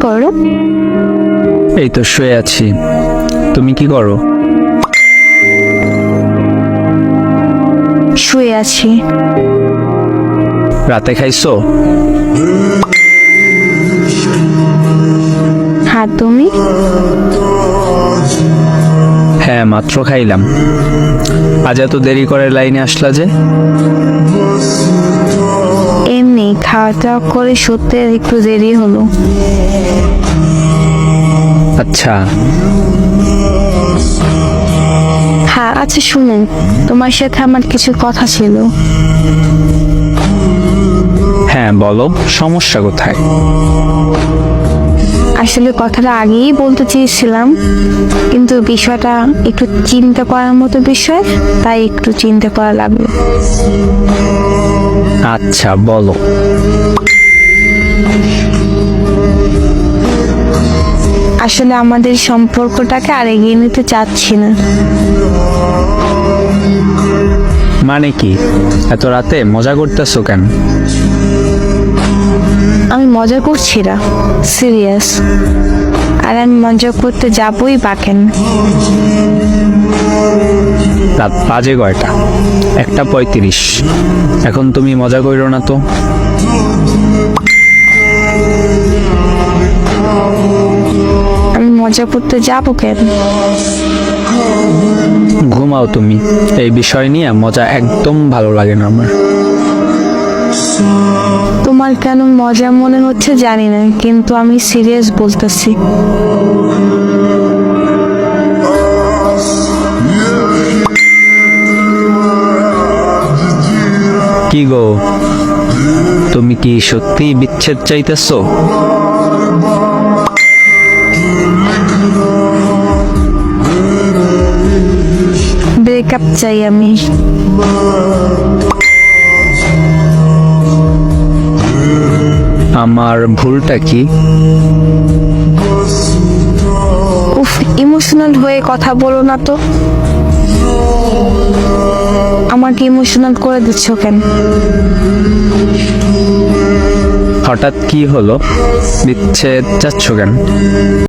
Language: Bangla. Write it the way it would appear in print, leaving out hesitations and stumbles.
করো? এই তো শুয়ে আছি। তুমি কি করো? শুয়ে আছি। রাতে খাইছো? হ্যাঁ, তুমি? হ্যাঁ, মাত্র খাইলাম। আজ এত দেরি করে লাইনে আসলা যে? এমনি খাওয়া দাওয়া করে সত্যি একটু দেরি হলো। আচ্ছা। হ্যাঁ, আচ্ছা শুনুন, তোমার সাথে আমার কিছু কথা ছিল। হ্যাঁ বলো, সমস্যা কোথায়? আসলে কথাটা আগেই বলতে চেয়েছিলাম, কিন্তু বিষয়টা একটু চিন্তা করার মতো বিষয়, তাই একটু চিন্তা করা লাগলো। আচ্ছা বলো। আসলে আমাদের সম্পর্কটাকে আর এগিয়ে নিতে চাচ্ছি না। মানে কি? এত রাতে মজা করতেছো কেন? আমি মজা করছি না, সিরিয়াস। আর আমি মজা করতে যাবই বা কেন? রাত বাজে কয়টা? 1:35। এখন তুমি মজা করো না তো। আমি মজা করতে যাবো কেন? ঘুমাও তুমি। এই বিষয় নিয়ে মজা একদম ভালো লাগে না আমার। তোমার কেন মজা মনে হচ্ছে জানি না, কিন্তু আমি সিরিয়াস বলতেছি। কি গো, তুমি কি সত্যি বিচ্ছেদ চাইতেছো? ব্রেকআপ চাই আমি। আমার ভুলটা কি? উফ, ইমোশনাল হয়ে কথা বলো না তো। আমাকে ইমোশনাল করে দিচ্ছ কেন? হঠাৎ কি হলো? বিচ্ছেদ চাচ্ছ কেন?